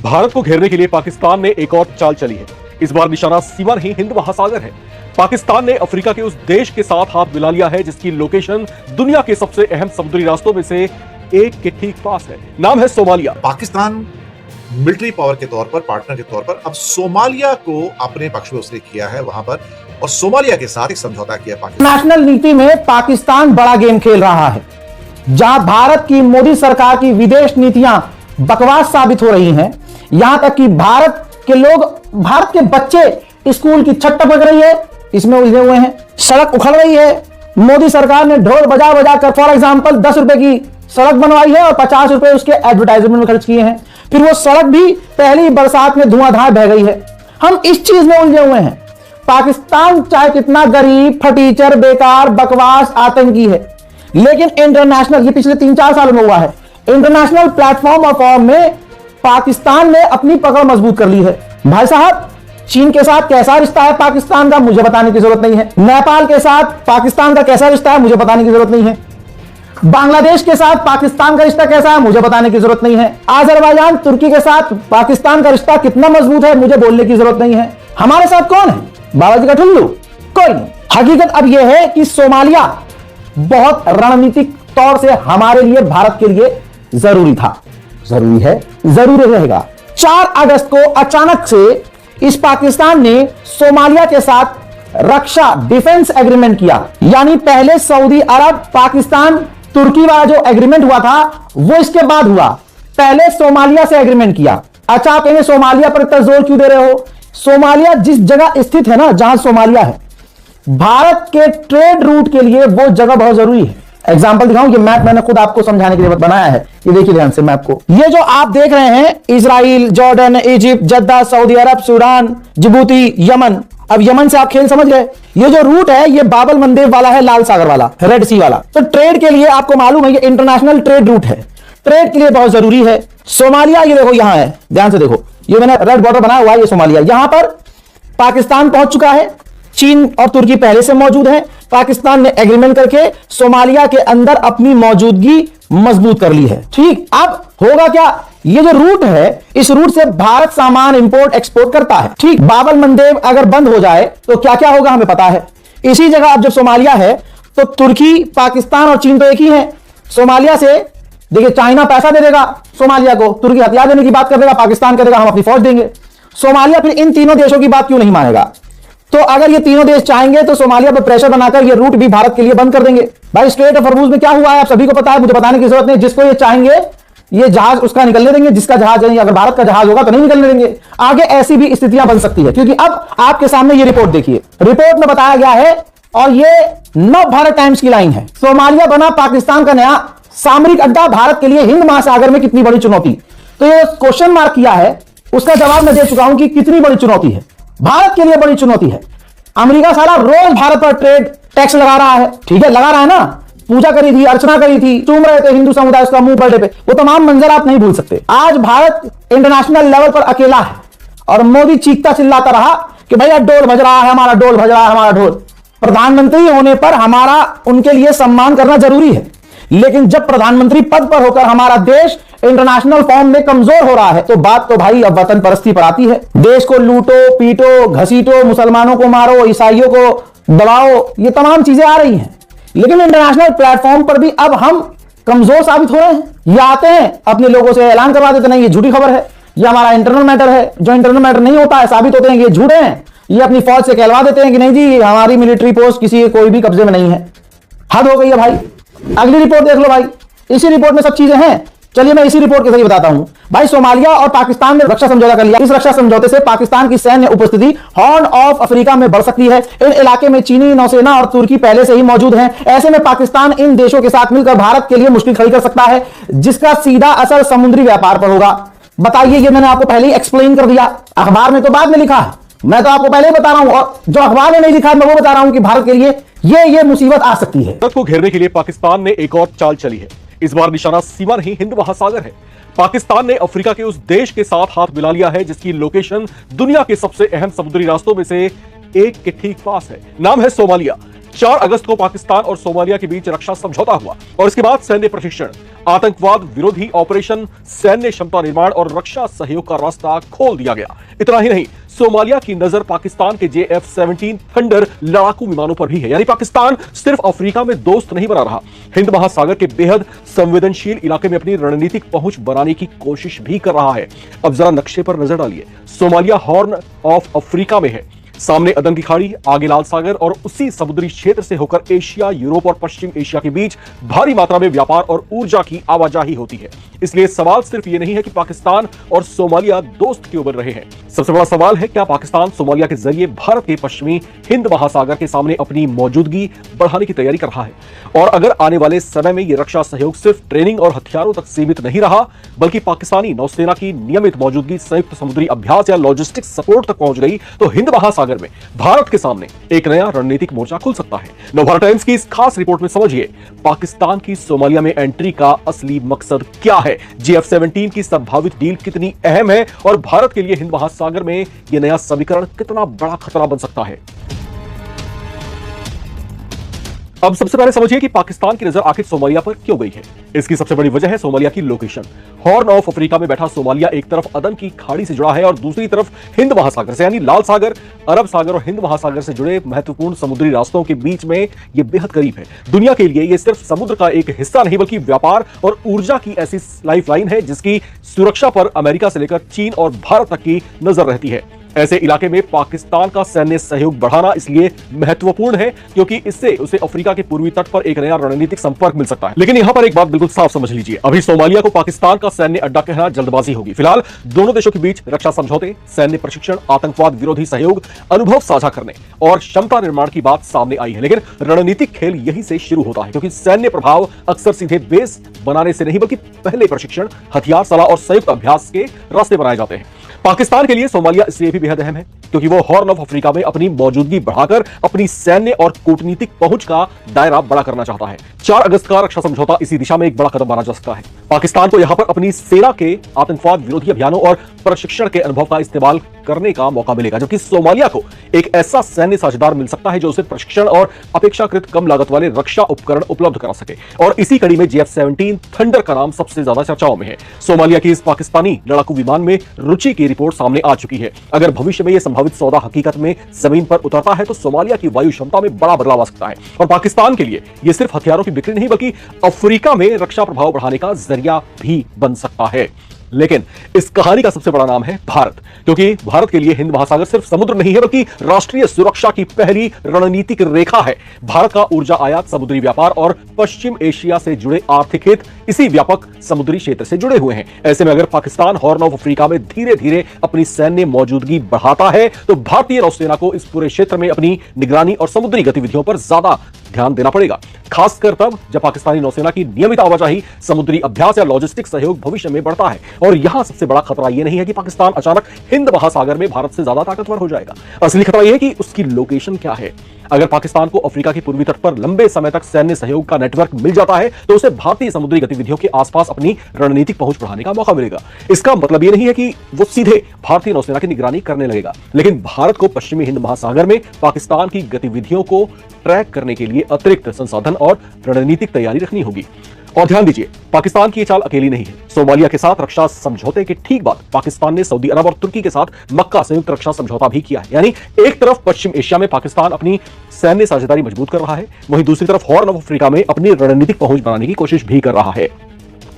भारत को घेरने के लिए पाकिस्तान ने एक और चाल चली है। इस बार निशाना सीमा नहीं हिंद महासागर है। पाकिस्तान ने अफ्रीका के उस देश के साथ हाथ मिला लिया है जिसकी लोकेशन दुनिया के सबसे अहम समुद्री रास्तों में से एक के ठीक पास है। नाम है सोमालिया। पाकिस्तान मिलिट्री पावर के तौर पर, पार्टनर के तौर पर अब सोमालिया को अपने पक्ष में उसने किया है वहां पर, और सोमालिया के साथ एक समझौता किया पाकिस्तान। नेशनल नीति में पाकिस्तान बड़ा गेम खेल रहा है। जहां भारत की मोदी सरकार की विदेश नीतियां बकवास साबित हो रही हैं, यहां तक कि भारत के लोग, भारत के बच्चे स्कूल की छत टपक रही है, इसमें उलझे हुए हैं। सड़क उखड़ रही है। मोदी सरकार ने ढोल बजा बजा कर फॉर एग्जांपल 10 रुपए की सड़क बनवाई है और 50 रुपए उसके एडवर्टाइजमेंट में खर्च किए हैं। फिर वो सड़क भी पहली बरसात में धुआंधार बह गई है। हम इस चीज में उलझे हुए हैं। पाकिस्तान चाहे कितना गरीब, फटीचर, बेकार, बकवास, आतंकी है, लेकिन इंटरनेशनल, ये पिछले 3-4 साल में हुआ है, इंटरनेशनल प्लेटफॉर्म और फॉर्म में पाकिस्तान ने अपनी पकड़ मजबूत कर ली है। भाई साहब, चीन के साथ कैसा रिश्ता है पाकिस्तान का, मुझे बताने की जरूरत नहीं है। नेपाल के साथ पाकिस्तान का कैसा रिश्ता है, मुझे बताने की जरूरत नहीं है। बांग्लादेश के साथ पाकिस्तान का रिश्ता कैसा है, मुझे बताने की जरूरत नहीं है। अजरबैजान, तुर्की के साथ पाकिस्तान का रिश्ता कितना मजबूत है, मुझे बोलने की जरूरत नहीं है। हमारे साथ कौन है, बाबा जी का ठुल्लू? कोई नहीं। हकीकत अब यह है कि सोमालिया बहुत रणनीतिक तौर से हमारे लिए, भारत के लिए जरूरी था, जरूरी है, जरूरी रहेगा। 4 अगस्त को अचानक से इस पाकिस्तान ने सोमालिया के साथ रक्षा डिफेंस एग्रीमेंट किया। यानी पहले सऊदी अरब, पाकिस्तान, तुर्की वाला जो एग्रीमेंट हुआ था वो इसके बाद हुआ। पहले सोमालिया से एग्रीमेंट किया। अच्छा, आप कहेंगे सोमालिया पर इतना जोर क्यों दे रहे हो? सोमालिया जिस जगह स्थित है ना, जहां सोमालिया है, भारत के ट्रेड रूट के लिए वो जगह बहुत जरूरी है। एग्जाम्पल दिखाऊं, ये मैप मैंने खुद आपको समझाने के लिए बनाया है। ये देखिए ध्यान से मैप को। ये जो आप देख रहे हैं, Israel, Jordan, Egypt, Jeddah, Saudi Arab, Sudan, Djibouti, Yemen. अब यमन से आप खेल समझ गए। ये जो रूट है ये बाबल मंदेब वाला है, लाल सागर वाला, रेड सी वाला। तो ट्रेड के लिए आपको मालूम है ये इंटरनेशनल ट्रेड रूट है, ट्रेड के लिए बहुत जरूरी है। सोमालिया ये देखो यहां है, ध्यान से देखो, ये मैंने रेड बॉर्डर बनाया हुआ है, ये सोमालिया। यहां पर पाकिस्तान पहुंच चुका है, चीन और तुर्की पहले से मौजूद हैं। पाकिस्तान ने एग्रीमेंट करके सोमालिया के अंदर अपनी मौजूदगी मजबूत कर ली है। ठीक, अब होगा क्या? ये जो रूट है, इस रूट से भारत सामान इंपोर्ट एक्सपोर्ट करता है। ठीक, बाबल मंदेब अगर बंद हो जाए तो क्या क्या होगा हमें पता है। इसी जगह अब जब सोमालिया है तो तुर्की, पाकिस्तान और चीन तो एक ही है। सोमालिया से देखिए चाइना पैसा दे देगा सोमालिया को, तुर्की हथियार देने की बात कर देगा, पाकिस्तान करेगा हम अपनी फौज देंगे। सोमालिया फिर इन तीनों देशों की बात क्यों नहीं मानेगा? तो अगर ये तीनों देश चाहेंगे तो सोमालिया पर प्रेशर बनाकर ये रूट भी भारत के लिए बंद कर देंगे। भाई स्ट्रेट ऑफ हॉर्मुज में क्या हुआ है आप सभी को पता है, मुझे बताने की जरूरत नहीं। जिसको ये चाहेंगे ये जहाज उसका निकलने देंगे, जिसका जहाज नहीं, अगर भारत का जहाज होगा तो नहीं निकलने देंगे। आगे ऐसी भी स्थितियां बन सकती है, क्योंकि अब आपके सामने ये रिपोर्ट देखिए। रिपोर्ट में बताया गया है, और ये नव भारत टाइम्स की लाइन है, सोमालिया बना पाकिस्तान का नया सामरिक अड्डा, भारत के लिए हिंद महासागर में कितनी बड़ी चुनौती। तो ये क्वेश्चन मार्क किया है, उसका जवाब मैं दे चुका हूं कि कितनी बड़ी चुनौती है, भारत के लिए बड़ी चुनौती है। अमेरिका सारा रोज भारत पर ट्रेड टैक्स लगा रहा है, ठीक है, लगा रहा है ना। पूजा करी थी, अर्चना करी थी, चूम रहे थे हिंदू समुदाय उसका मुंह बर्थडे पे, वो तमाम मंजर आप नहीं भूल सकते। आज भारत इंटरनेशनल लेवल पर अकेला है और मोदी चीखता चिल्लाता रहा कि भैया डोल बज रहा है हमारा, डोल बज रहा है हमारा ढोल। प्रधानमंत्री होने पर हमारा उनके लिए सम्मान करना जरूरी है, लेकिन जब प्रधानमंत्री पद पर होकर हमारा देश इंटरनेशनल फॉर्म में कमजोर हो रहा है तो बात तो भाई अब वतन परस्ती पर आती है। देश को लूटो, पीटो, घसीटो, मुसलमानों को मारो, ईसाइयों को दबाओ, ये तमाम चीजें आ रही हैं। लेकिन इंटरनेशनल प्लेटफॉर्म पर भी अब हम कमजोर साबित हो रहे हैं। ये आते हैं अपने लोगों से ऐलान करवा देते नहीं ये झूठी खबर है, ये हमारा इंटरनल मैटर है। जो इंटरनल मैटर नहीं होता है साबित होते हैं ये झूठे हैं। ये अपनी फौज से कहलवा देते हैं कि नहीं जी हमारी मिलिट्री पोस्ट किसी कोई भी कब्जे में नहीं है। हद हो गई है भाई। अगली रिपोर्ट देख लो भाई, इसी रिपोर्ट में सब चीजें हैं। चलिए मैं इसी रिपोर्ट के जरिए बताता हूं। भाई सोमालिया और पाकिस्तान ने रक्षा समझौता कर लिया। इस रक्षा समझौते से पाकिस्तान की सैन्य उपस्थिति हॉर्न ऑफ अफ्रीका में बढ़ सकती है। इन इलाके में चीनी नौसेना और तुर्की पहले से ही मौजूद हैं। ऐसे में पाकिस्तान इन देशों के साथ मिलकर भारत के लिए मुश्किल खड़ी कर सकता है, जिसका सीधा असर समुद्री व्यापार पर होगा। बताइए, ये मैंने आपको पहले ही एक्सप्लेन कर दिया। अखबार में तो बाद में लिखा है, मैं तो आपको पहले ही बता रहा हूं, और जो अखबार में नहीं लिखा मैं वो बता रहा हूं कि भारत के लिए ये मुसीबत आ सकती है। भारत को घेरने के लिए पाकिस्तान ने एक और चाल चली है। इस बार निशाना सीमा नहीं हिंद महासागर है। पाकिस्तान ने अफ्रीका के उस देश के साथ हाथ मिला लिया है जिसकी लोकेशन दुनिया के सबसे अहम समुद्री रास्तों में से एक के ठीक पास है। नाम है सोमालिया। 4 अगस्त को पाकिस्तान और सोमालिया के बीच रक्षा समझौता हुआ और इसके बाद सैन्य प्रशिक्षण, आतंकवाद विरोधी ऑपरेशन, सैन्य क्षमता निर्माण और रक्षा सहयोग का रास्ता खोल दिया गया। इतना ही नहीं, सोमालिया की नजर पाकिस्तान के JF-17 थंडर लड़ाकू विमानों पर भी है। यानी पाकिस्तान सिर्फ अफ्रीका में दोस्त नहीं बना रहा, हिंद महासागर के बेहद संवेदनशील इलाके में अपनी रणनीतिक पहुंच बनाने की कोशिश भी कर रहा है। अब जरा नक्शे पर नजर डालिए। सोमालिया हॉर्न ऑफ अफ्रीका में है, सामने अदन की खाड़ी, आगे लाल सागर और उसी समुद्री क्षेत्र से होकर एशिया, यूरोप और पश्चिम एशिया के बीच भारी मात्रा में व्यापार और ऊर्जा की आवाजाही होती है। इसलिए सवाल सिर्फ ये नहीं है कि पाकिस्तान और सोमालिया दोस्त क्यों बन रहे हैं। सबसे बड़ा सवाल है, क्या पाकिस्तान सोमालिया के जरिए भारत के पश्चिमी हिंद महासागर के सामने अपनी मौजूदगी बढ़ाने की तैयारी कर रहा है? और अगर आने वाले समय में यह रक्षा सहयोग सिर्फ ट्रेनिंग और हथियारों तक सीमित नहीं रहा, बल्कि पाकिस्तानी नौसेना की नियमित मौजूदगी, संयुक्त समुद्री अभ्यास या लॉजिस्टिक सपोर्ट तक पहुंच गई, तो हिंद महासागर में भारत के सामने एक नया रणनीतिक मोर्चा खुल सकता है। नवभारत टाइम्स की इस खास रिपोर्ट में समझिए पाकिस्तान की सोमालिया में एंट्री का असली मकसद क्या है, JF-17 की संभावित डील कितनी अहम है और भारत के लिए हिंद महासागर में यह नया समीकरण कितना बड़ा खतरा बन सकता है। अब सबसे पहले समझिए कि पाकिस्तान की नजर आखिर सोमालिया पर क्यों गई है। इसकी सबसे बड़ी वजह है सोमालिया की लोकेशन। हॉर्न ऑफ अफ्रीका में बैठा सोमालिया एक तरफ अदन की खाड़ी से जुड़ा है और दूसरी तरफ हिंद महासागर से, यानी लाल सागर, अरब सागर और हिंद महासागर से जुड़े महत्वपूर्ण समुद्री रास्तों के बीच में यह बेहद करीब है। दुनिया के लिए यह सिर्फ समुद्र का एक हिस्सा नहीं, बल्कि व्यापार और ऊर्जा की ऐसी लाइफलाइन है जिसकी सुरक्षा पर अमेरिका से लेकर चीन और भारत तक की नजर रहती है। ऐसे इलाके में पाकिस्तान का सैन्य सहयोग बढ़ाना इसलिए महत्वपूर्ण है क्योंकि इससे उसे अफ्रीका के पूर्वी तट पर एक नया रणनीतिक संपर्क मिल सकता है। लेकिन यहां पर एक बात बिल्कुल साफ समझ लीजिए, अभी सोमालिया को पाकिस्तान का सैन्य अड्डा कहना जल्दबाजी होगी। फिलहाल दोनों देशों के बीच रक्षा समझौते, सैन्य प्रशिक्षण, आतंकवाद विरोधी सहयोग, अनुभव साझा करने और क्षमता निर्माण की बात सामने आई है। लेकिन रणनीतिक खेल यहीं से शुरू होता है, क्योंकि सैन्य प्रभाव अक्सर सीधे बेस बनाने से नहीं, बल्कि पहले प्रशिक्षण, हथियार, सलाह और संयुक्त अभ्यास के रास्ते बनाए जाते हैं। पाकिस्तान के लिए सोमालिया इसलिए भी बेहद अहम है क्योंकि वो हॉर्न ऑफ अफ्रीका में अपनी मौजूदगी बढ़ाकर अपनी सैन्य और कूटनीतिक पहुंच का दायरा बड़ा करना चाहता है। 4 अगस्त का रक्षा समझौता इसी दिशा में एक बड़ा कदम माना जा सकता है। पाकिस्तान को यहां पर अपनी सेना के आतंकवाद विरोधी अभियानों और प्रशिक्षण के अनुभव का इस्तेमाल करने का मौका मिलेगा, जबकि सोमालिया को एक ऐसा सैन्य साझेदार मिल सकता है जो उसे प्रशिक्षण और अपेक्षाकृत कम लागत वाले रक्षा उपकरण उपलब्ध करा सके। और इसी कड़ी में JF-17 थंडर का नाम सबसे ज्यादा चर्चाओं में है। सोमालिया की इस पाकिस्तानी लड़ाकू विमान में रुचि की रिपोर्ट सामने आ चुकी है। अगर भविष्य में यह संभावित सौदा हकीकत में जमीन पर उतरता है तो सोमालिया की वायु क्षमता में बड़ा बदलाव आ सकता है और पाकिस्तान के लिए यह सिर्फ हथियारों की बिक्री नहीं, बल्कि अफ्रीका में रक्षा प्रभाव बढ़ाने का जरिया भी बन सकता है। लेकिन इस कहानी का सबसे बड़ा नाम है भारत, क्योंकि भारत के लिए हिंद महासागर सिर्फ समुद्र नहीं है, बल्कि राष्ट्रीय सुरक्षा की पहली रणनीतिक रेखा है। भारत का ऊर्जा आयात, समुद्री व्यापार और पश्चिम एशिया से जुड़े आर्थिक हित इसी व्यापक समुद्री क्षेत्र से जुड़े हुए हैं। ऐसे में अगर पाकिस्तान हॉर्न ऑफ अफ्रीका में धीरे धीरे अपनी सैन्य मौजूदगी बढ़ाता है तो भारतीय नौसेना को इस पूरे क्षेत्र में अपनी निगरानी और समुद्री गतिविधियों पर ज्यादा ध्यान देना पड़ेगा, खासकर तब जब पाकिस्तानी नौसेना की नियमित आवाजाही, समुद्री अभ्यास या लॉजिस्टिक सहयोग भविष्य में बढ़ता है। और यहां सबसे बड़ा खतरा यह नहीं है कि पाकिस्तान अचानक हिंद महासागर में भारत से ज्यादा ताकतवर हो जाएगा। असली खतरा यह है कि उसकी लोकेशन क्या है। अगर पाकिस्तान को अफ्रीका के पूर्वी तट पर लंबे समय तक सैन्य सहयोग का नेटवर्क मिल जाता है तो उसे भारतीय समुद्री गतिविधियों के आसपास अपनी रणनीतिक पहुंच बढ़ाने का मौका मिलेगा। इसका मतलब यह नहीं है कि वो सीधे भारतीय नौसेना की निगरानी करने लगेगा, लेकिन भारत को पश्चिमी हिंद महासागर में पाकिस्तान की गतिविधियों को ट्रैक करने के लिए अतिरिक्त संसाधन और रणनीतिक तैयारी रखनी होगी। और ध्यान दीजिए, पाकिस्तान की ये चाल अकेली नहीं है। सोमालिया के साथ रक्षा समझौते के ठीक बाद पाकिस्तान ने सऊदी अरब और तुर्की के साथ मक्का संयुक्त रक्षा समझौता भी किया है। यानी एक तरफ पश्चिम एशिया में पाकिस्तान अपनी सैन्य साझेदारी मजबूत कर रहा है, वहीं दूसरी तरफ हॉर्न ऑफ अफ्रीका में अपनी रणनीतिक पहुंच बनाने की कोशिश भी कर रहा है।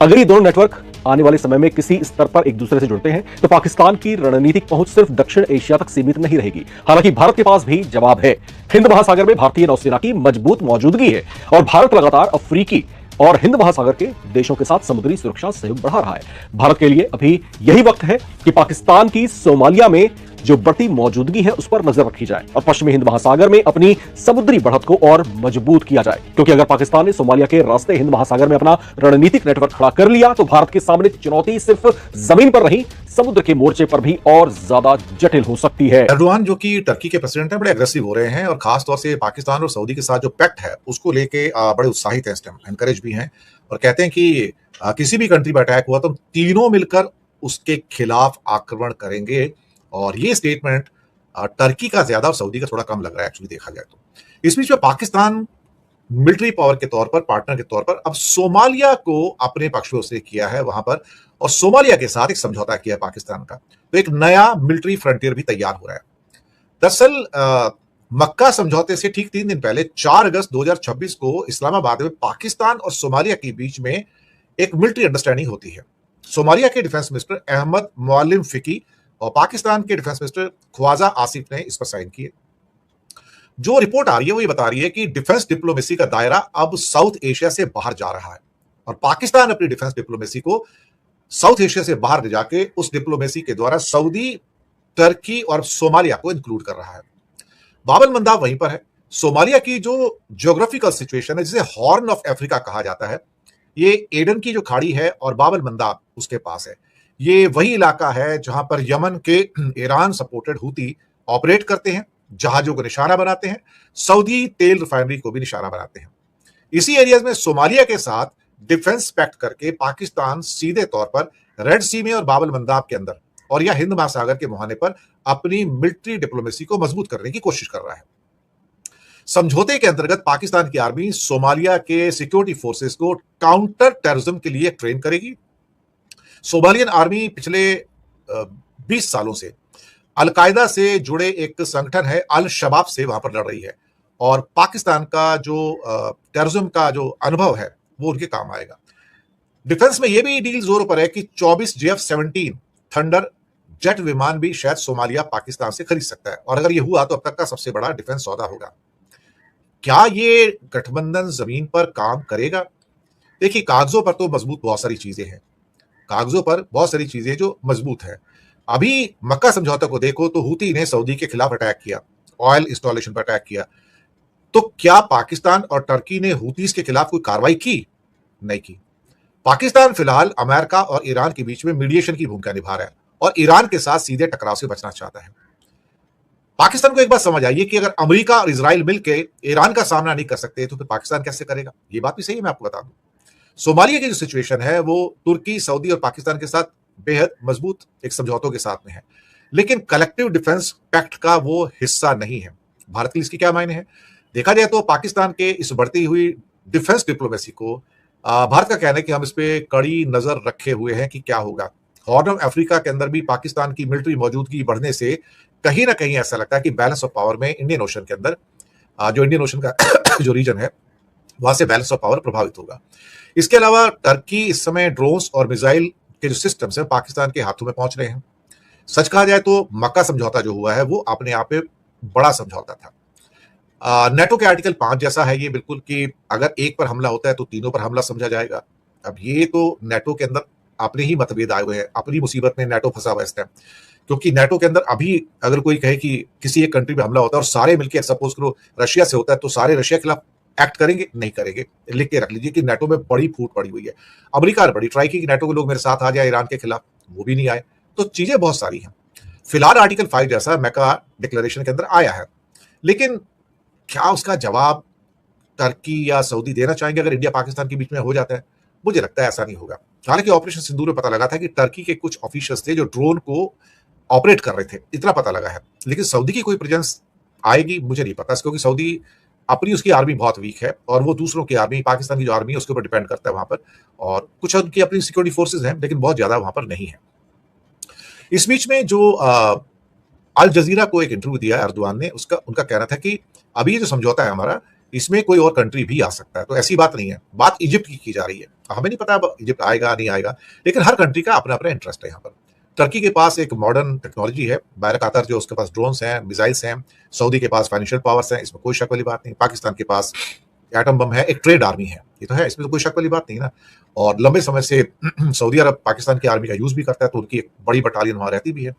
अगर ये दोनों नेटवर्क आने वाले समय में किसी स्तर पर एक दूसरे से जुड़ते हैं तो पाकिस्तान की रणनीतिक पहुंच सिर्फ दक्षिण एशिया तक सीमित नहीं रहेगी। हालांकि भारत के पास भी जवाब है। हिंद महासागर में भारतीय नौसेना की मजबूत मौजूदगी है और भारत लगातार अफ्रीकी और हिंद महासागर के देशों के साथ समुद्री सुरक्षा सहयोग बढ़ा रहा है। भारत के लिए अभी यही वक्त है कि पाकिस्तान की सोमालिया में जो बढ़ती मौजूदगी है उस पर नजर रखी जाए और पश्चिमी हिंद महासागर में अपनी समुद्री बढ़त को और मजबूत किया जाए, क्योंकि अगर पाकिस्तान ने सोमालिया के रास्ते हिंद महासागर में अपना रणनीतिक नेटवर्क खड़ा कर लिया तो भारत के सामने चुनौती सिर्फ जमीन पर नहीं, समुद्र के मोर्चे पर भी और ज्यादा जटिल हो सकती है। एर्डोगान जो कि टर्की के प्रेसिडेंट हैं, बड़े अग्रेसिव हो रहे हैं और खास तौर से पाकिस्तान और सऊदी के साथ जो पैक्ट है उसको लेके बड़े उत्साहित हैं, इस टाइम एनकरेज भी हैं और कहते हैं कि किसी भी कंट्री पर अटैक हुआ तो तीनों मिलकर उसके खिलाफ आक्रमण करेंगे। और ये स्टेटमेंट टर्की का ज्यादा और सऊदी का थोड़ा कम लग रहा है एक्चुअली देखा जाए तो। इस बीच में पाकिस्तान मिलिट्री पावर के तौर पर, पार्टनर के तौर पर अब सोमालिया को अपने पक्ष में उसने किया है वहां पर, और सोमालिया के साथ एक समझौता किया है पाकिस्तान का। तो एक नया मिलिट्री फ्रंटियर भी तैयार हो रहा है। दरअसल मक्का समझौते से ठीक 3 दिन पहले 4 अगस्त 2026 को इस्लामाबाद में पाकिस्तान और सोमालिया के बीच में एक मिलिट्री अंडरस्टैंडिंग होती है। सोमालिया के डिफेंस मिनिस्टर अहमद मुअल्लिम फिकी और पाकिस्तान के डिफेंस मिनिस्टर ख्वाजा आसिफ ने इस पर साइन किए। जो रिपोर्ट आ रही है वो ये बता रही है कि डिफेंस डिप्लोमेसी का दायरा अब साउथ एशिया से बाहर जा रहा है, और पाकिस्तान अपनी डिफेंस डिप्लोमेसी को साउथ एशिया से बाहर ले जाके उस डिप्लोमेसी के द्वारा सऊदी, टर्की और सोमालिया को इंक्लूड कर रहा है। बाबल मंदाब वहीं पर है। सोमालिया की जो ज्योग्राफिकल सिचुएशन है, जिसे हॉर्न ऑफ अफ्रीका कहा जाता है, ये एडन की जो खाड़ी है और बाबल मंदाब उसके पास है। ये वही इलाका है जहां पर यमन के ईरान सपोर्टेड हूती ऑपरेट करते हैं, जहाजों को निशाना बनाते हैं, सऊदी तेल रिफाइनरी को भी निशाना बनाते हैं। इसी एरियाज में सोमालिया के साथ डिफेंस पैक्ट करके पाकिस्तान सीधे तौर पर रेड सी में और बाबल मंदाब के अंदर और या हिंद महासागर के मुहाने पर अपनी मिलिट्री डिप्लोमेसी को मजबूत करने की कोशिश कर रहा है। समझौते के अंतर्गत पाकिस्तान की आर्मी सोमालिया के सिक्योरिटी फोर्सेस को काउंटर टेररिज्म के लिए ट्रेन करेगी। सोमालियन आर्मी पिछले 20 सालों से अलकायदा से जुड़े एक संगठन है अल शबाब से वहां पर लड़ रही है, और पाकिस्तान का जो टेररिज्म का जो अनुभव है वो उनके काम आएगा। डिफेंस में यह भी डील जोरों पर है कि 24 JF-17 थंडर जेट विमान भी शायद सोमालिया पाकिस्तान से खरीद सकता है, और अगर यह हुआ तो अब तक का सबसे बड़ा डिफेंस सौदा होगा। क्या ये गठबंधन जमीन पर काम करेगा? देखिए, कागजों पर तो मजबूत बहुत सारी चीजें हैं, कागजों पर बहुत सारी चीजें जो मजबूत है। अभी मक्का समझौता को देखो तो हूती ने सऊदी के खिलाफ अटैक किया, ऑयल इंस्टॉलेशन पर अटैक किया, तो क्या पाकिस्तान और टर्की ने हूतीस के खिलाफ कोई कार्रवाई की? नहीं की। पाकिस्तान फिलहाल अमेरिका और ईरान के बीच में मीडिएशन की भूमिका निभा रहा है और ईरान के साथ सीधे टकराव से बचना चाहता है। पाकिस्तान को एक बात समझ आइए कि अगर अमेरिका और इजराइल मिलकर ईरान का सामना नहीं कर सकते तो फिर पाकिस्तान कैसे करेगा? ये बात भी सही है, मैं आपको बता दूं। सोमालिया की जो सिचुएशन है वो तुर्की, सऊदी और पाकिस्तान के साथ बेहद मजबूत एक समझौतों के साथ में है, लेकिन कलेक्टिव डिफेंस पैक्ट का वो हिस्सा नहीं है। भारत के लिए इसके क्या मायने हैं? देखा जाए तो पाकिस्तान के इस बढ़ती हुई डिफेंस डिप्लोमेसी को भारत का कहना है कि हम इस पे कड़ी नजर रखे हुए हैं कि क्या होगा। हॉर्न ऑफ अफ्रीका के अंदर भी पाकिस्तान की मिलिट्री मौजूदगी बढ़ने से कहीं ना कहीं ऐसा लगता है कि बैलेंस ऑफ पावर में इंडियन ओशन के अंदर, जो इंडियन ओशन का जो रीजन है वहां से बैलेंस ऑफ पावर प्रभावित होगा। इसके अलावा टर्की इस समय ड्रोन्स और मिसाइल के जो सिस्टम्स हैं पाकिस्तान के हाथों में पहुंच रहे हैं। सच कहा जाए तो मक्का समझौता जो हुआ है वो अपने आप में बड़ा समझौता था। नेटो के आर्टिकल 5 जैसा है ये बिल्कुल, कि अगर एक पर हमला होता है तो तीनों पर हमला समझा जाएगा। अब ये तो नेटो के अंदर अपने ही मतभेद आए हुए हैं, अपनी मुसीबत में नेटो फंसा हुआ है इस टाइम, क्योंकि नेटो के अंदर अभी अगर कोई कहे कि किसी एक कंट्री पे हमला होता है और सारे मिलकर, सपोज करो रशिया से होता है, तो सारे रशिया के खिलाफ एक्ट करेंगे? नहीं करेंगे। लिख के रख लीजिए कि नेटो में बड़ी फूट पड़ी हुई है। अमेरिका ने बड़ी ट्राई की कि नेटो के लोग मेरे साथ आ जाए ईरान के खिलाफ, वो भी नहीं आए। तो चीजें बहुत सारी हैं। फिलहाल आर्टिकल 5 जैसा मक्का डिक्लेरेशन के अंदर आया है, लेकिन क्या उसका जवाब टर्की या सऊदी देना चाहेंगे अगर इंडिया पाकिस्तान के बीच में हो जाता है? मुझे लगता है ऐसा नहीं होगा। हालांकि ऑपरेशन सिंदूर में पता लगा था कि टर्की के कुछ ऑफिशियल्स थे जो ड्रोन को ऑपरेट कर रहे थे, इतना पता लगा है, लेकिन सऊदी की कोई प्रेजेंस आएगी मुझे नहीं पता, क्योंकि सऊदी अपनी उसकी आर्मी बहुत वीक है और वो दूसरों की आर्मी, पाकिस्तान की जो आर्मी है उसके ऊपर डिपेंड करता है वहां पर, और कुछ उनकी अपनी सिक्योरिटी फोर्सेज हैं लेकिन बहुत ज्यादा वहां पर नहीं है। इस बीच में जो अल जजीरा को एक इंटरव्यू दिया एर्दोआन ने, उनका कहना था कि अभी ये जो समझौता है हमारा, इसमें कोई और कंट्री भी आ सकता है। तो ऐसी बात नहीं है, बात इजिप्ट की जा रही है। हमें नहीं पता अब इजिप्ट आएगा नहीं आएगा, लेकिन हर कंट्री का अपना अपना इंटरेस्ट है यहाँ पर। टर्की के पास एक मॉडर्न टेक्नोलॉजी है, बैरकातर जो उसके पास ड्रोन्स हैं, मिसाइल्स हैं। सऊदी के पास फाइनेंशियल पावर्स हैं, इसमें कोई शक वाली बात नहीं। पाकिस्तान के पास एटम बम है, एक ट्रेड आर्मी है, ये तो है, इसमें तो कोई शक वाली बात नहीं ना। और लंबे समय से सऊदी अरब पाकिस्तान की आर्मी का यूज भी करता है, तो उनकी एक बड़ी बटालियन वहां रहती भी है।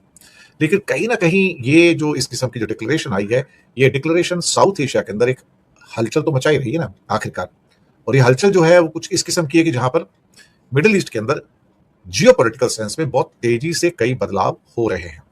लेकिन कहीं ना कहीं ये जो इस किस्म की जो डिक्लेरेशन आई है, ये डिक्लेरेशन साउथ एशिया के अंदर एक हलचल तो मचाई रही है ना आखिरकार, और ये हलचल जो है वो कुछ इस किस्म की है कि जहां पर मिडिल ईस्ट के अंदर जियोपॉलिटिकल सेंस में बहुत तेजी से कई बदलाव हो रहे हैं।